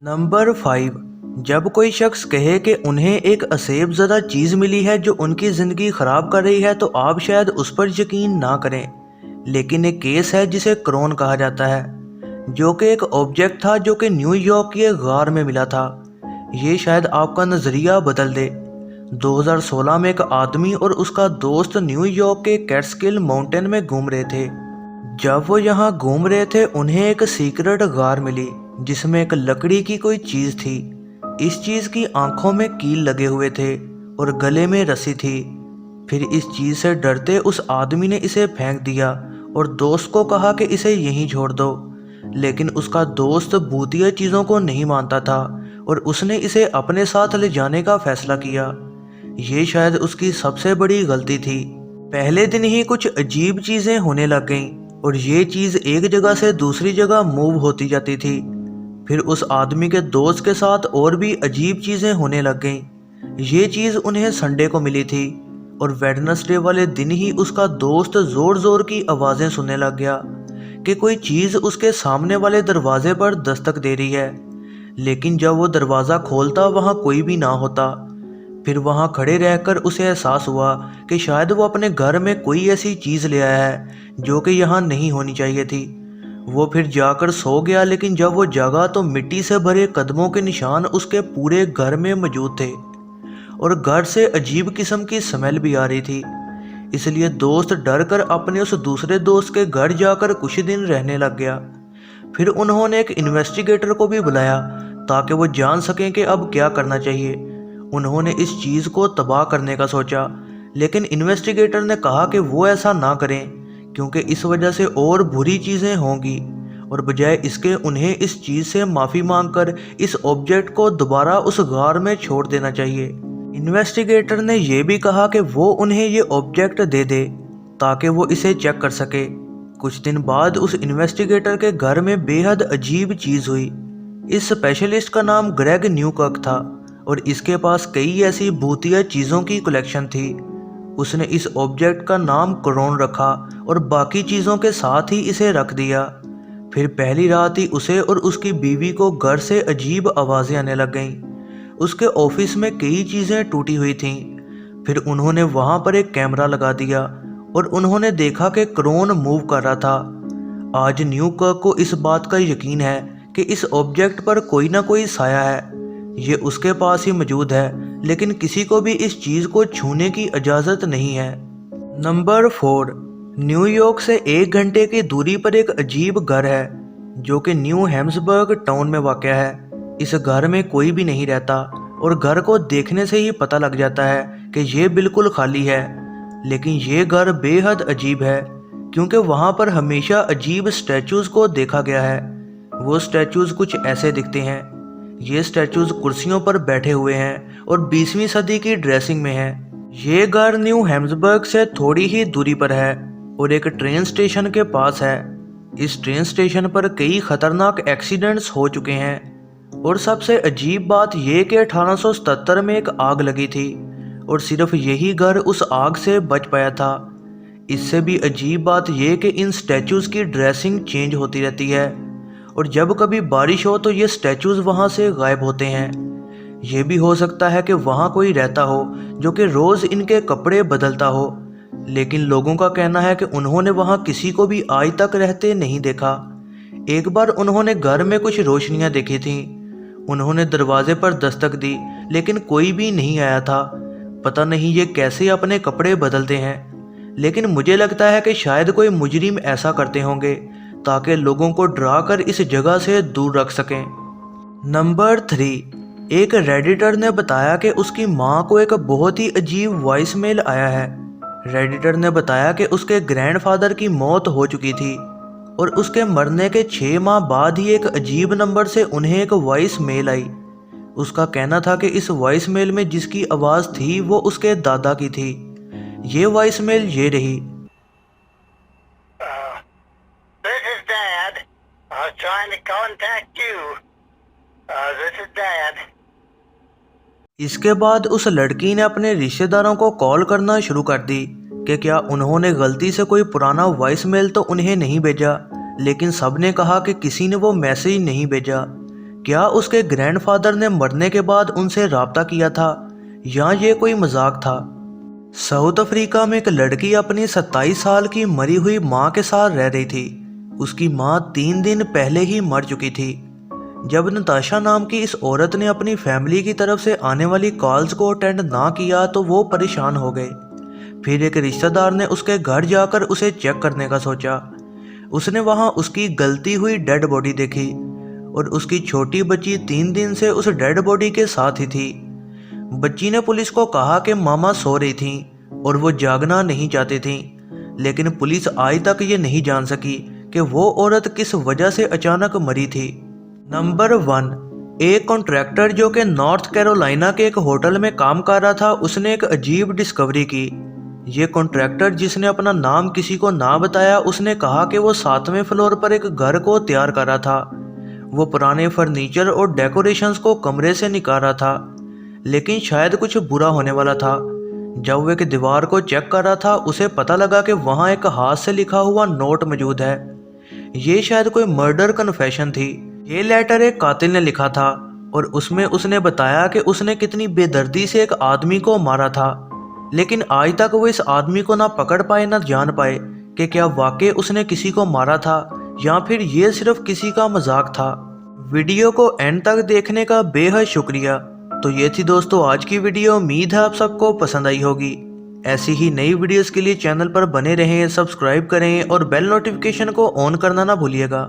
Number 5। जब कोई शख्स कहे कि उन्हें एक असेब ज़दा चीज़ मिली है जो उनकी ज़िंदगी ख़राब कर रही है तो आप शायद उस पर यकीन ना करें, लेकिन एक केस है जिसे क्रोन कहा जाता है, जो कि एक ऑब्जेक्ट था जो कि न्यूयॉर्क के गार में मिला था। ये शायद आपका नज़रिया बदल दे। 2016 में एक आदमी और उसका दोस्त न्यूयॉर्क के कैट्सकिल माउंटेन में घूम रहे थे। जब वो यहाँ घूम रहे थे उन्हें एक सीक्रेट गार मिली जिसमें एक लकड़ी की कोई चीज़ थी। इस चीज़ की आंखों में कील लगे हुए थे और गले में रस्सी थी। फिर इस चीज़ से डरते उस आदमी ने इसे फेंक दिया और दोस्त को कहा कि इसे यहीं छोड़ दो, लेकिन उसका दोस्त भूतिया चीज़ों को नहीं मानता था और उसने इसे अपने साथ ले जाने का फैसला किया। ये शायद उसकी सबसे बड़ी गलती थी। पहले दिन ही कुछ अजीब चीज़ें होने लग गईं और ये चीज़ एक जगह से दूसरी जगह मूव होती जाती थी। फिर उस आदमी के दोस्त के साथ और भी अजीब चीज़ें होने लग गईं। ये चीज़ उन्हें संडे को मिली थी और वेडनेसडे वाले दिन ही उसका दोस्त ज़ोर ज़ोर की आवाज़ें सुनने लग गया कि कोई चीज़ उसके सामने वाले दरवाजे पर दस्तक दे रही है। लेकिन जब वो दरवाज़ा खोलता वहाँ कोई भी ना होता। फिर वहाँ खड़े रहकर उसे एहसास हुआ कि शायद वो अपने घर में कोई ऐसी चीज़ ले आया है जो कि यहाँ नहीं होनी चाहिए थी। वो फिर जाकर सो गया, लेकिन जब वो जागा तो मिट्टी से भरे कदमों के निशान उसके पूरे घर में मौजूद थे और घर से अजीब किस्म की स्मेल भी आ रही थी। इसलिए दोस्त डर कर अपने उस दूसरे दोस्त के घर जाकर कुछ दिन रहने लग गया। फिर उन्होंने एक इन्वेस्टिगेटर को भी बुलाया ताकि वो जान सकें कि अब क्या करना चाहिए। उन्होंने इस चीज़ को तबाह करने का सोचा, लेकिन इन्वेस्टिगेटर ने कहा कि वो ऐसा ना करें क्योंकि इस वजह से और बुरी चीज़ें होंगी, और बजाय इसके उन्हें इस चीज़ से माफ़ी मांगकर इस ऑब्जेक्ट को दोबारा उस गार में छोड़ देना चाहिए। इन्वेस्टिगेटर ने यह भी कहा कि वो उन्हें ये ऑब्जेक्ट दे दे ताकि वो इसे चेक कर सके। कुछ दिन बाद उस इन्वेस्टिगेटर के घर में बेहद अजीब चीज़ हुई। इस स्पेशलिस्ट का नाम ग्रेग न्यूकर्क था और इसके पास कई ऐसी भूतिया चीज़ों की कलेक्शन थी। उसने इस ऑब्जेक्ट का नाम क्रोन रखा और बाकी चीज़ों के साथ ही इसे रख दिया। फिर पहली रात ही उसे और उसकी बीवी को घर से अजीब आवाज़ें आने लग गईं। उसके ऑफिस में कई चीज़ें टूटी हुई थीं। फिर उन्होंने वहाँ पर एक कैमरा लगा दिया और उन्होंने देखा कि क्रोन मूव कर रहा था। आज न्यूकर्क को इस बात का यकीन है कि इस ऑब्जेक्ट पर कोई ना कोई साया है। ये उसके पास ही मौजूद है, लेकिन किसी को भी इस चीज़ को छूने की इजाज़त नहीं है। नंबर 4। न्यूयॉर्क से 1 घंटे की दूरी पर एक अजीब घर है जो कि न्यू हैम्सबर्ग टाउन में वाक़ है। इस घर में कोई भी नहीं रहता और घर को देखने से ही पता लग जाता है कि ये बिल्कुल खाली है। लेकिन ये घर बेहद अजीब है क्योंकि वहाँ पर हमेशा अजीब स्टैचूज़ को देखा गया है। वो स्टैचूज़ कुछ ऐसे दिखते हैं। ये स्टैचूज़ कुर्सियों पर बैठे हुए हैं और 20वीं सदी की ड्रेसिंग में हैं। ये घर न्यू हैम्सबर्ग से थोड़ी ही दूरी पर है और एक ट्रेन स्टेशन के पास है। इस ट्रेन स्टेशन पर कई खतरनाक एक्सीडेंट्स हो चुके हैं और सबसे अजीब बात यह कि 1877 में एक आग लगी थी और सिर्फ यही घर उस आग से बच पाया था। इससे भी अजीब बात यह कि इन स्टैचूज़ की ड्रेसिंग चेंज होती रहती है और जब कभी बारिश हो तो ये स्टैचूज़ वहाँ से गायब होते हैं। ये भी हो सकता है कि वहाँ कोई रहता हो जो कि रोज़ इनके कपड़े बदलता हो, लेकिन लोगों का कहना है कि उन्होंने वहाँ किसी को भी आज तक रहते नहीं देखा। एक बार उन्होंने घर में कुछ रोशनियाँ देखी थीं। उन्होंने दरवाजे पर दस्तक दी, लेकिन कोई भी नहीं आया था। पता नहीं ये कैसे अपने कपड़े बदलते हैं, लेकिन मुझे लगता है कि शायद कोई मुजरिम ऐसा करते होंगे ताकि लोगों को डरा कर इस जगह से दूर रख सकें। नंबर 3। एक रेडिटर ने बताया कि उसकी माँ को एक बहुत ही अजीब वॉइस मेल आया है। रेडिटर ने बताया कि उसके ग्रैंडफादर की मौत हो चुकी थी और उसके मरने के 6 माह बाद ही एक अजीब नंबर से उन्हें एक वॉइस मेल आई। उसका कहना था कि इस वॉइस मेल में जिसकी आवाज़ थी वो उसके दादा की थी। ये वॉइस मेल ये रही। This is Dad. I was trying to contact you. This is Dad. इसके बाद उस लड़की ने अपने रिश्तेदारों को कॉल करना शुरू कर दी कि क्या उन्होंने गलती से कोई पुराना वॉइस मेल तो उन्हें नहीं भेजा, लेकिन सब ने कहा कि किसी ने वो मैसेज नहीं भेजा क्या उसके ग्रैंडफादर ने मरने के बाद उनसे राब्ता किया था या ये कोई मजाक था। साउथ अफ्रीका में एक लड़की अपनी 27 साल की मरी हुई माँ के साथ रह रही थी। उसकी माँ 3 दिन पहले ही मर चुकी थी। जब नताशा नाम की इस औरत ने अपनी फैमिली की तरफ से आने वाली कॉल्स को अटेंड ना किया तो वो परेशान हो गए। फिर एक रिश्तेदार ने उसके घर जाकर उसे चेक करने का सोचा। उसने वहाँ उसकी गलती हुई डेड बॉडी देखी और उसकी छोटी बच्ची 3 दिन से उस डेड बॉडी के साथ ही थी। बच्ची ने पुलिस को कहा कि मामा सो रही थीं और वो जागना नहीं चाहती थीं, लेकिन पुलिस आज तक ये नहीं जान सकी कि वो औरत किस वजह से अचानक मरी थी। नंबर 1, एक कॉन्ट्रैक्टर जो कि नॉर्थ कैरोलिना के एक होटल में काम कर रहा था, उसने एक अजीब डिस्कवरी की। ये कॉन्ट्रैक्टर, जिसने अपना नाम किसी को ना बताया, उसने कहा कि वो 7वें फ्लोर पर एक घर को तैयार कर रहा था। वो पुराने फर्नीचर और डेकोरेशंस को कमरे से निकाल रहा था, लेकिन शायद कुछ बुरा होने वाला था। जब वो एक दीवार को चेक कर रहा था, उसे पता लगा कि वहाँ एक हाथ से लिखा हुआ नोट मौजूद है। ये शायद कोई मर्डर कन्फेशन थी। ये लेटर एक कातिल ने लिखा था और उसमें उसने बताया कि उसने कितनी बेदर्दी से एक आदमी को मारा था, लेकिन आज तक वो इस आदमी को ना पकड़ पाए ना जान पाए कि क्या वाकई उसने किसी को मारा था या फिर ये सिर्फ किसी का मजाक था। वीडियो को एंड तक देखने का बेहद शुक्रिया। तो ये थी दोस्तों आज की वीडियो। उम्मीद है आप सबको पसंद आई होगी। ऐसी ही नई वीडियोस के लिए चैनल पर बने रहें, सब्सक्राइब करें और बेल नोटिफिकेशन को ऑन करना ना भूलिएगा।